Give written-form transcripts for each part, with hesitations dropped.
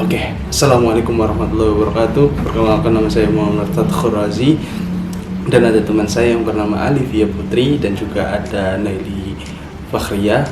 Oke, Assalamualaikum warahmatullahi wabarakatuh. Perkenalkan, nama saya Muhammad Fathur Razi dan ada teman saya yang bernama Alivia Putri dan juga ada Naili Fakhria,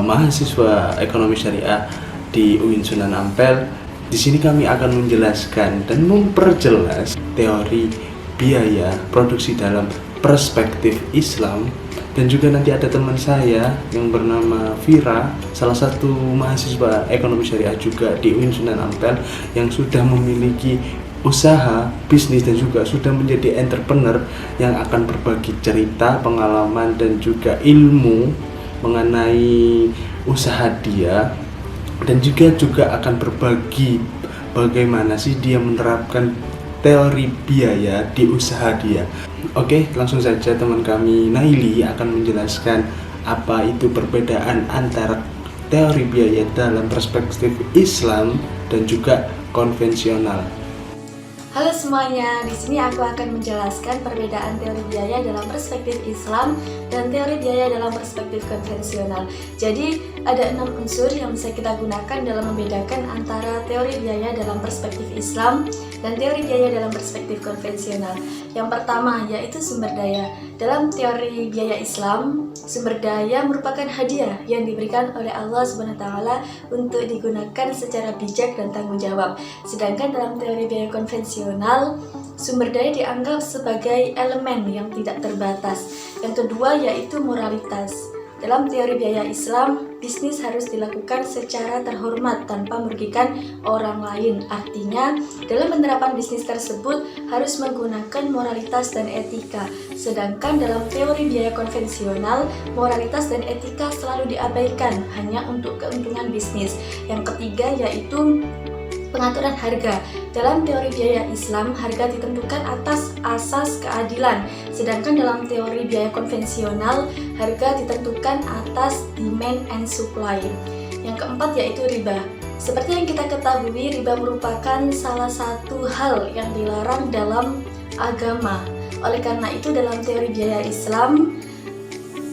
mahasiswa ekonomi syariah di UIN Sunan Ampel. Di sini kami akan menjelaskan dan memperjelas teori biaya produksi dalam perspektif Islam. Dan juga nanti ada teman saya yang bernama Vira, salah satu mahasiswa ekonomi syariah juga di UIN Sunan Ampel yang sudah memiliki usaha, bisnis dan juga sudah menjadi entrepreneur yang akan berbagi cerita, pengalaman dan juga ilmu mengenai usaha dia, dan juga akan berbagi bagaimana sih dia menerapkan teori biaya di usaha dia. Oke, langsung saja teman kami Naili akan menjelaskan apa itu perbedaan antara teori biaya dalam perspektif Islam dan juga konvensional. Halo semuanya, di sini aku akan menjelaskan perbedaan teori biaya dalam perspektif Islam dan teori biaya dalam perspektif konvensional. Jadi, ada 6 unsur yang bisa kita gunakan dalam membedakan antara teori biaya dalam perspektif Islam dan teori biaya dalam perspektif konvensional. Yang pertama yaitu sumber daya. Dalam teori biaya Islam, sumber daya merupakan hadiah yang diberikan oleh Allah SWT untuk digunakan secara bijak dan tanggung jawab. Sedangkan dalam teori biaya konvensional, sumber daya dianggap sebagai elemen yang tidak terbatas. Yang kedua yaitu moralitas. Dalam teori biaya Islam, bisnis harus dilakukan secara terhormat tanpa merugikan orang lain. Artinya, dalam penerapan bisnis tersebut harus menggunakan moralitas dan etika. Sedangkan dalam teori biaya konvensional, moralitas dan etika selalu diabaikan hanya untuk keuntungan bisnis. Yang ketiga yaitu pengaturan harga. Dalam teori biaya Islam, harga ditentukan atas asas keadilan. Sedangkan dalam teori biaya konvensional, harga ditentukan atas demand and supply. Yang keempat yaitu riba. Seperti yang kita ketahui, riba merupakan salah satu hal yang dilarang dalam agama. Oleh karena itu, dalam teori biaya Islam,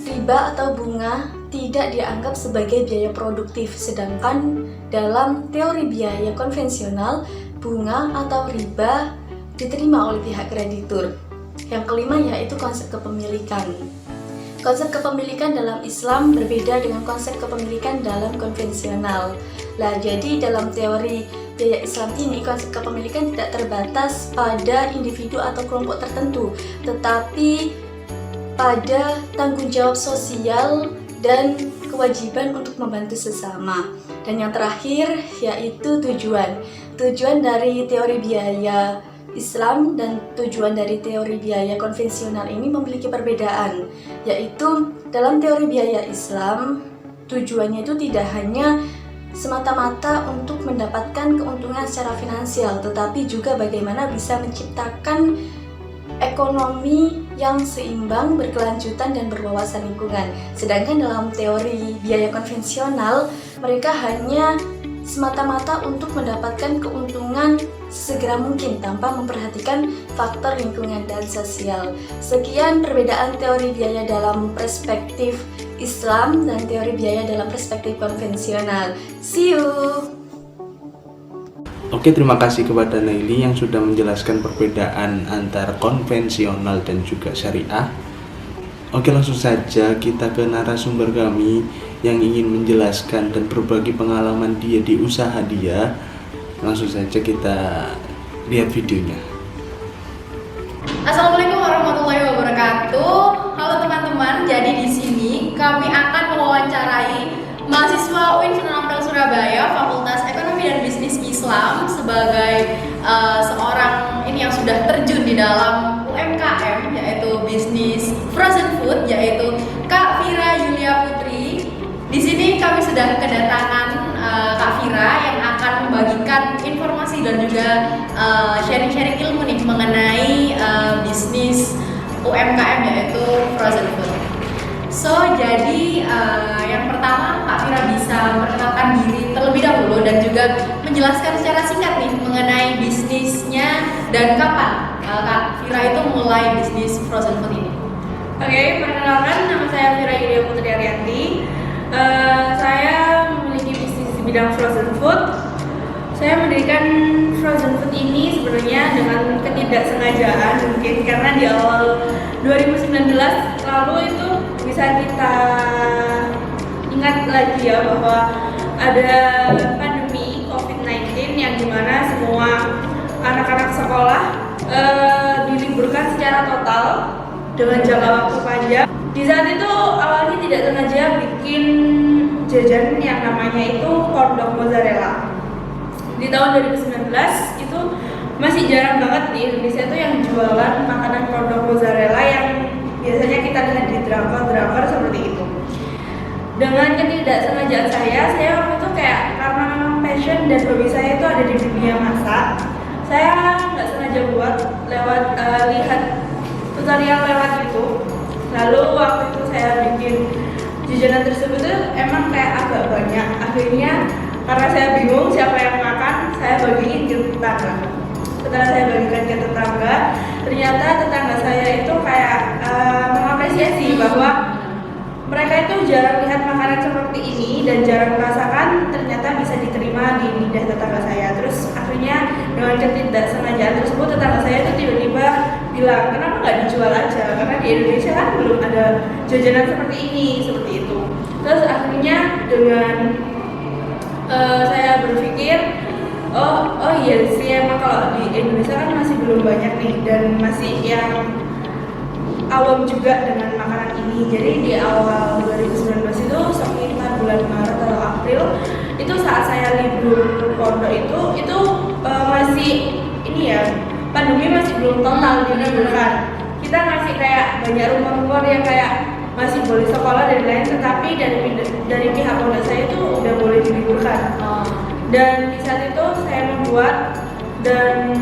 riba atau bunga tidak dianggap sebagai biaya produktif, sedangkan dalam teori biaya konvensional, bunga atau riba diterima oleh pihak kreditur. Yang kelima yaitu konsep kepemilikan. Konsep kepemilikan dalam Islam berbeda dengan konsep kepemilikan dalam konvensional. Jadi dalam teori biaya Islam ini, konsep kepemilikan tidak terbatas pada individu atau kelompok tertentu, tetapi pada tanggung jawab sosial dan kewajiban untuk membantu sesama. Dan yang terakhir yaitu tujuan. Tujuan dari teori biaya Islam dan tujuan dari teori biaya konvensional ini memiliki perbedaan, yaitu dalam teori biaya Islam tujuannya itu tidak hanya semata-mata untuk mendapatkan keuntungan secara finansial, tetapi juga bagaimana bisa menciptakan ekonomi yang seimbang, berkelanjutan, dan berwawasan lingkungan. Sedangkan dalam teori biaya konvensional, mereka hanya semata-mata untuk mendapatkan keuntungan sesegera mungkin tanpa memperhatikan faktor lingkungan dan sosial. Sekian perbedaan teori biaya dalam perspektif Islam dan teori biaya dalam perspektif konvensional. See you! Oke, terima kasih kepada Naili yang sudah menjelaskan perbedaan antara konvensional dan juga syariah. Oke, langsung saja kita ke narasumber kami yang ingin menjelaskan dan berbagi pengalaman dia di usaha dia. Langsung saja kita lihat videonya. Assalamualaikum warahmatullahi wabarakatuh. Halo teman-teman, jadi di sini kami akan mewawancarai mahasiswa UIN Sunan Ampel Surabaya, Fakultas Ekonomi dan Bisnis Islam sebagai seorang ini yang sudah terjun di dalam UMKM, yaitu bisnis frozen food, yaitu Kak Vira Yulia Putri. Di sini kami sudah kedatangan Kak Vira yang akan membagikan informasi dan juga sharing-sharing ilmu nih mengenai bisnis UMKM yaitu frozen food. Jadi yang pertama Kak Vira bisa memperkenalkan diri terlebih dahulu dan juga menjelaskan secara singkat nih mengenai bisnisnya dan kapan Kak Vira itu mulai bisnis frozen food ini. Oke, perkenalkan, nama saya Vira Yulia Putri Arianti. Saya memiliki bisnis di bidang frozen food Saya mendirikan frozen food ini sebenarnya dengan ketidaksengajaan mungkin karena di awal 2019 lalu itu bisa kita ingat lagi ya bahwa ada pandemi COVID-19 yang dimana semua anak-anak sekolah diliburkan secara total dengan jangka waktu panjang. Di saat itu awalnya tidak sengaja bikin jajan yang namanya itu corn dog mozzarella. Di tahun 2019 itu masih jarang banget di Indonesia itu yang jualan makanan corn dog mozzarella yang biasanya kita lihat di drakor seperti itu. Dengan ketidaksengajaan saya waktu itu kayak karena memang passion dan hobi saya itu ada di dunia masak, saya nggak sengaja buat lewat lihat tutorial lewat YouTube. Lalu waktu itu saya bikin jajanan tersebut tuh emang kayak agak banyak. Akhirnya karena saya bingung siapa yang makan, saya bagiin ke tetangga. Setelah saya bagikan ke tetangga, ternyata tetangga saya itu kayak mengapresiasi bahwa mereka itu jarang lihat makanan seperti ini dan jarang merasakan ternyata bisa diterima di lidah tetangga saya. Terus akhirnya dengan ketidaksengajaan tersebut tetangga saya itu tiba-tiba bilang, kenapa nggak dijual aja? Karena di Indonesia kan belum ada jajanan seperti ini, seperti itu. Terus akhirnya dengan saya berpikir, oh iya sih emang kalau di Indonesia kan masih belum banyak nih dan masih yang awam juga dengan makanan ini. Jadi di awal 2019 itu sekitar bulan Maret atau April itu saat saya libur pondok itu masih ini ya, pandemi masih belum total diliburkan. Kita masih kayak banyak rumah-rumah yang kayak masih boleh sekolah dan lain, tetapi dari pihak pondok saya itu udah boleh diliburkan. Dan di saat itu saya membuat dan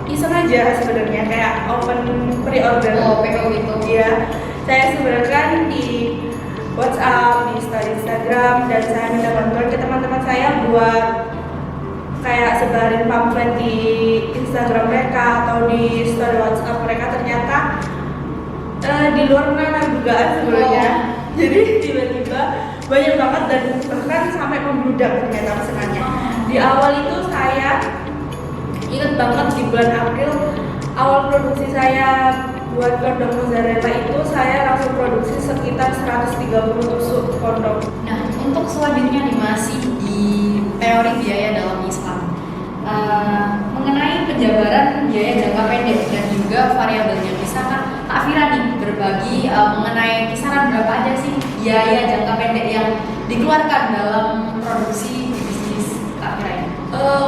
iseng aja sebenarnya kayak open pre-order. PO gitu. Iya, saya sebenarnya di WhatsApp, di Instagram, dan saya minta bantuan ke teman-teman saya buat kayak sebarin pamflet di Instagram mereka atau di story WhatsApp mereka. Ternyata di luar nalar dugaan sebenarnya. Jadi tiba-tiba banyak banget dan bahkan sampai membludak ternyata pesanannya. Di awal itu saya ingat banget di bulan April awal produksi saya buat corn dog mozzarella itu saya langsung produksi sekitar 130 tusuk corn dog. Nah, untuk selanjutnya nih masih di teori biaya dalam Islam. Mengenai penjabaran biaya jangka pendek dan juga variabelnya, bisakah Kak Fira nih berbagi mengenai kisaran berapa aja sih biaya jangka pendek yang dikeluarkan dalam produksi bisnis Kak Fira ini?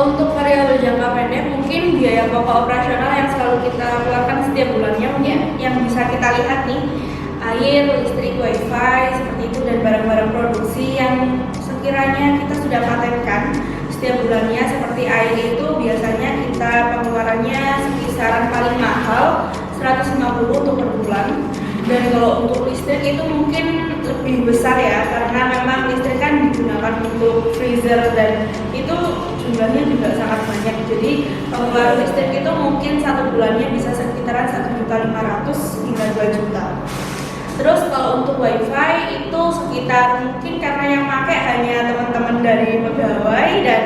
Untuk variabel jangka pendek mungkin biaya pokok operasional yang selalu kita keluarkan setiap bulannya mungkin yang bisa kita lihat nih, air, listrik, wifi seperti itu, dan barang-barang produksi yang sekiranya kita sudah patenkan setiap bulannya. Seperti air itu biasanya kita pengeluarannya kisaran paling mahal 150 untuk per bulan, dan kalau untuk listrik itu mungkin lebih besar ya karena memang listrik kan digunakan untuk freezer dan itu jumlahnya juga sangat banyak. Jadi pengeluaran listrik itu mungkin satu bulannya bisa sekitaran 1.500.000 hingga 2 juta. Terus kalau untuk wifi itu sekitar mungkin karena yang pakai hanya teman-teman dari pegawai dan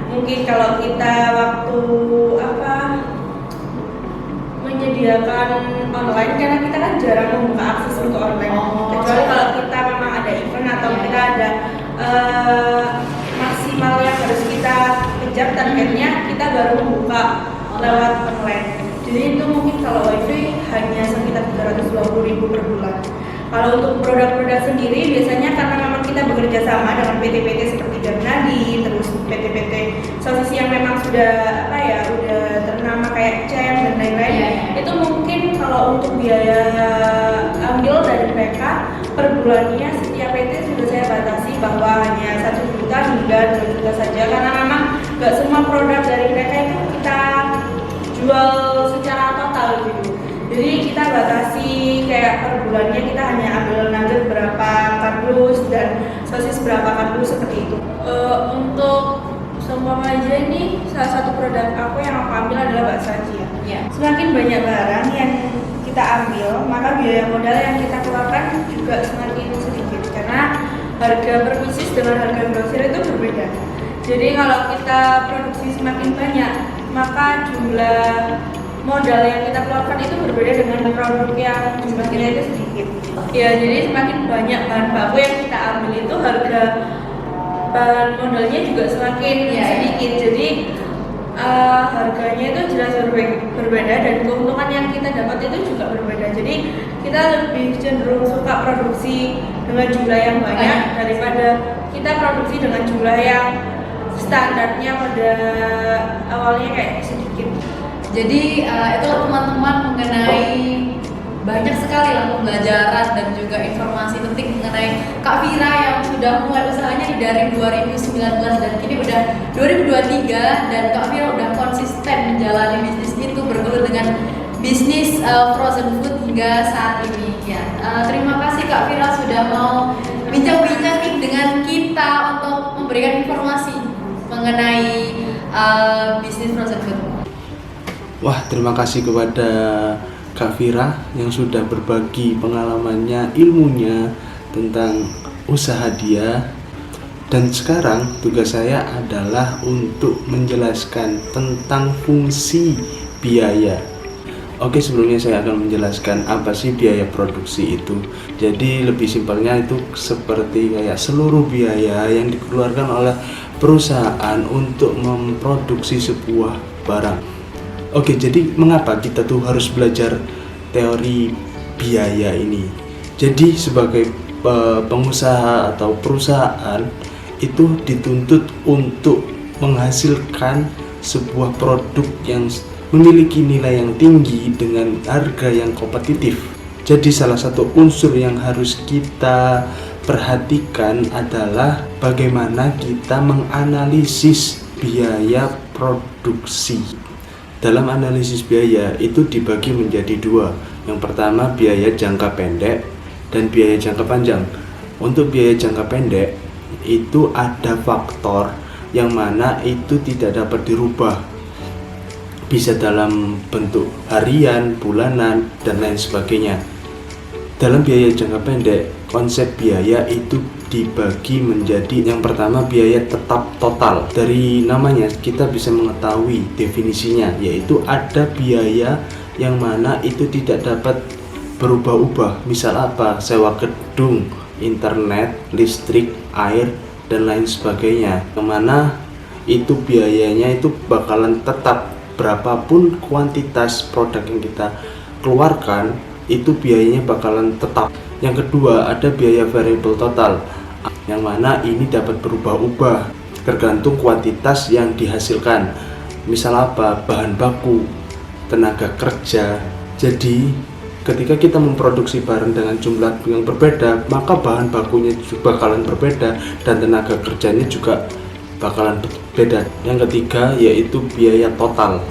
mungkin kalau kita waktu menyediakan online karena kita kan jarang membuka akses untuk online. Kecuali kalau kita memang ada event atau kita ada maksimal yang harus kita kejar targetnya, kita baru membuka lewat online. Jadi itu mungkin kalau wifi hanya sekitar 320.000 per bulan. Kalau untuk produk-produk sendiri biasanya karena memang kita bekerja sama dengan PT-PT seperti Garnadi, terus PT-PT sosis yang memang sudah udah ternama kayak CEM dan lain-lain. Itu mungkin kalau untuk biaya ambil dari mereka per bulannya setiap PT sudah saya batasi bahwa hanya 1 juta hingga 2 juta saja karena memang nggak semua produk dari mereka itu kita jual secara total gitu. Jadi kita batasi kayak per bulannya kita hanya ambil nugget berapa kardus dan sosis berapa kardus seperti itu. Untuk seumpama aja ini salah satu produk aku yang aku ambil adalah bakso aci ya. Yeah. Semakin banyak barang yang kita ambil, maka biaya modal yang kita keluarkan juga semakin sedikit karena harga per pieces dengan harga grosir itu berbeda. Jadi kalau kita produksi semakin banyak, maka jumlah modal yang kita keluarkan itu berbeda dengan produk yang jumlah kita itu sedikit. Ya, jadi semakin banyak bahan baku yang kita ambil itu harga bahan modalnya juga semakin sedikit. Jadi harganya itu jelas berbeda dan keuntungan yang kita dapat itu juga berbeda. Jadi kita lebih cenderung suka produksi dengan jumlah yang banyak daripada kita produksi dengan jumlah yang standarnya pada awalnya kayak sedikit. Jadi itulah teman-teman mengenai banyak sekali lah pembelajaran dan juga informasi penting mengenai Kak Vira yang sudah mulai usahanya dari 2019 dan kini udah 2023, dan Kak Vira udah konsisten menjalani bisnis itu bergelut dengan bisnis frozen food hingga saat ini. Ya, terima kasih Kak Vira sudah mau bincang-bincang nih dengan kita untuk memberikan informasi mengenai bisnis frozen food. Wah, terima kasih kepada Kak Vira yang sudah berbagi pengalamannya, ilmunya tentang usaha dia. Dan sekarang tugas saya adalah untuk menjelaskan tentang fungsi biaya. Oke, sebelumnya saya akan menjelaskan apa sih biaya produksi itu. Jadi lebih simpelnya itu seperti kayak seluruh biaya yang dikeluarkan oleh perusahaan untuk memproduksi sebuah barang. Oke, jadi mengapa kita tuh harus belajar teori biaya ini? Jadi sebagai pengusaha atau perusahaan itu dituntut untuk menghasilkan sebuah produk yang memiliki nilai yang tinggi dengan harga yang kompetitif. Jadi salah satu unsur yang harus kita perhatikan adalah bagaimana kita menganalisis biaya produksi. Dalam analisis biaya itu dibagi menjadi dua. Yang pertama biaya jangka pendek dan biaya jangka panjang. Untuk biaya jangka pendek itu ada faktor yang mana itu tidak dapat dirubah. Bisa dalam bentuk harian, bulanan, dan lain sebagainya. Dalam biaya jangka pendek, konsep biaya itu dibagi menjadi yang pertama biaya tetap total. Dari namanya kita bisa mengetahui definisinya, yaitu ada biaya yang mana itu tidak dapat berubah-ubah. Misal apa? Sewa gedung, internet, listrik, air, dan lain sebagainya. Yang mana itu biayanya itu bakalan tetap, berapapun kuantitas produk yang kita keluarkan itu biayanya bakalan tetap. Yang kedua ada biaya variable total, yang mana ini dapat berubah-ubah tergantung kuantitas yang dihasilkan. Misal apa? Bahan baku, tenaga kerja. Jadi ketika kita memproduksi barang dengan jumlah yang berbeda, maka bahan bakunya juga bakalan berbeda dan tenaga kerjanya juga bakalan berbeda. Yang ketiga yaitu biaya total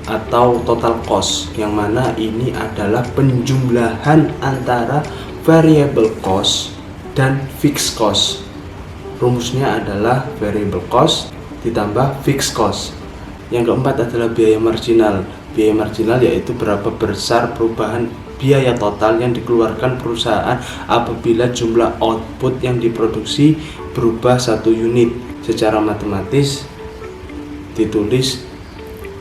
atau total cost, yang mana ini adalah penjumlahan antara variable cost dan fixed cost. Rumusnya adalah variable cost ditambah fixed cost. Yang keempat adalah biaya marginal. Biaya marginal yaitu berapa besar perubahan biaya total yang dikeluarkan perusahaan apabila jumlah output yang diproduksi berubah 1 unit. Secara matematis ditulis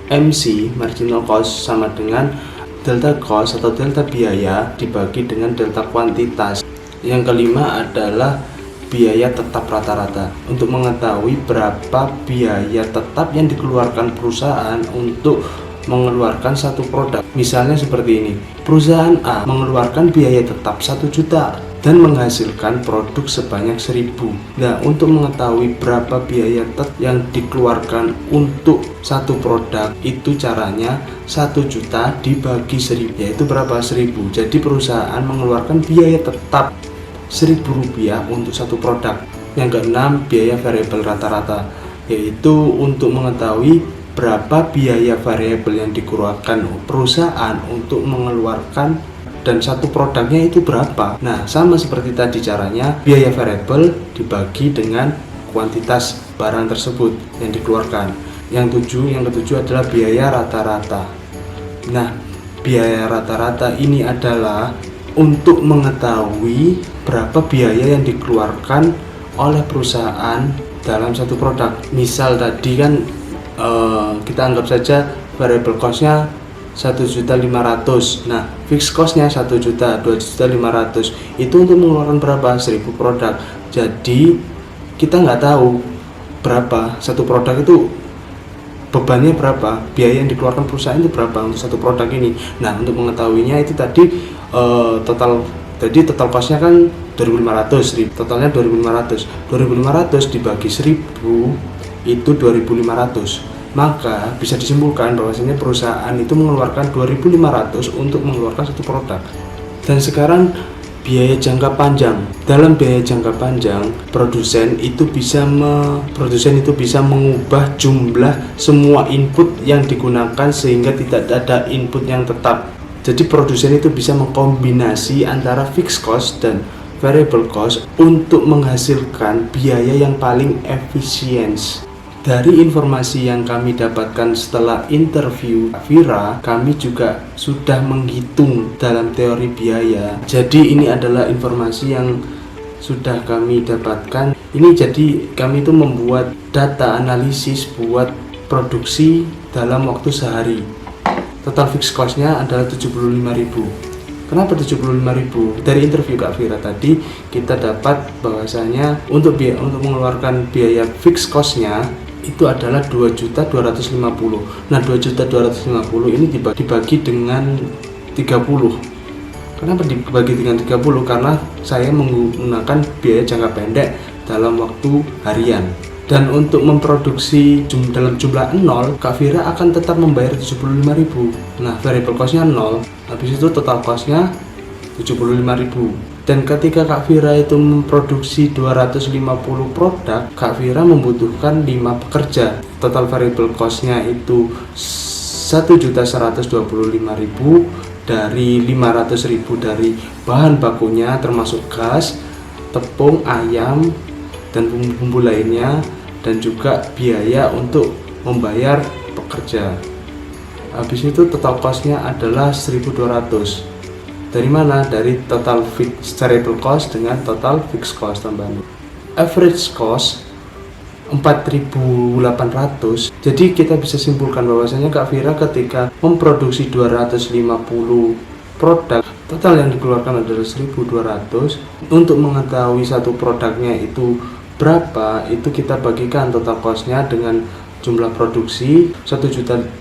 MC, marginal cost, sama dengan delta cost atau delta biaya dibagi dengan delta kuantitas. Yang kelima adalah biaya tetap rata-rata. Untuk mengetahui berapa biaya tetap yang dikeluarkan perusahaan untuk mengeluarkan satu produk. Misalnya seperti ini, perusahaan A mengeluarkan biaya tetap 1 juta dan menghasilkan produk sebanyak 1000. Nah, untuk mengetahui berapa biaya tetap yang dikeluarkan untuk satu produk, itu caranya 1 juta dibagi 1000, yaitu berapa? 1000. Jadi perusahaan mengeluarkan biaya tetap Rp1.000 untuk satu produk. Yang keenam, biaya variabel rata-rata, yaitu untuk mengetahui berapa biaya variabel yang dikeluarkan perusahaan untuk mengeluarkan dan satu produknya itu berapa. Nah, sama seperti tadi caranya, biaya variabel dibagi dengan kuantitas barang tersebut yang dikeluarkan. Yang ketujuh adalah biaya rata-rata. Nah, biaya rata-rata ini adalah untuk mengetahui berapa biaya yang dikeluarkan oleh perusahaan dalam satu produk. Misal tadi kan kita anggap saja variable cost-nya 1.500.000. Nah, fixed cost-nya 1 juta, 2.500.000. Itu untuk mengeluarkan berapa? 1.000 produk. Jadi kita nggak tahu berapa satu produk itu bebannya berapa, biaya yang dikeluarkan perusahaan itu berapa untuk satu produk ini. Nah, untuk mengetahuinya itu tadi total cost-nya kan 2.500, totalnya 2.500 dibagi 1.000 itu 2.500. Maka bisa disimpulkan bahwasanya perusahaan itu mengeluarkan 2.500 untuk mengeluarkan satu produk. Dan sekarang biaya jangka panjang. Dalam biaya jangka panjang, produsen itu bisa mengubah jumlah semua input yang digunakan sehingga tidak ada input yang tetap. Jadi produsen itu bisa mengkombinasi antara fixed cost dan variable cost untuk menghasilkan biaya yang paling efisien. Dari informasi yang kami dapatkan setelah interview Vira, kami juga sudah menghitung dalam teori biaya. Jadi ini adalah informasi yang sudah kami dapatkan. Ini jadi kami itu membuat data analisis buat produksi dalam waktu sehari. Total fixed cost-nya adalah 75.000. Kenapa 75.000? Dari interview Kak Vira tadi kita dapat bahwasanya untuk mengeluarkan biaya fixed cost-nya itu adalah 2.250.000. Nah, 2.250.000 ini dibagi dengan 30. Kenapa dibagi dengan 30? Karena saya menggunakan biaya jangka pendek dalam waktu harian. Dan untuk memproduksi dalam jumlah 0, Kak Vira akan tetap membayar 75.000. Nah, variable cost-nya 0, habis itu total cost-nya 75.000. Dan ketika Kak Vira itu memproduksi 250 produk, Kak Vira membutuhkan 5 pekerja. Total variable cost-nya itu 1.125.000 dari 500.000 dari bahan bakunya termasuk gas, tepung, ayam, dan bumbu-bumbu lainnya, dan juga biaya untuk membayar pekerja. Habis itu total cost-nya adalah 1.200. Dari mana? Dari total fixed variable cost dengan total fixed cost tambahan. Average cost 4.800. Jadi kita bisa simpulkan bahwasanya Kak Vira ketika memproduksi 250 produk, total yang dikeluarkan adalah 1.200. Untuk mengetahui satu produknya itu berapa, itu kita bagikan total cost-nya dengan jumlah produksi 1.200.000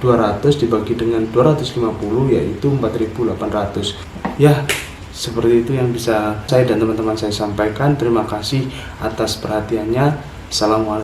dibagi dengan 250, yaitu 4.800. Ya, seperti itu yang bisa saya dan teman-teman saya sampaikan. Terima kasih atas perhatiannya. Assalamualaikum.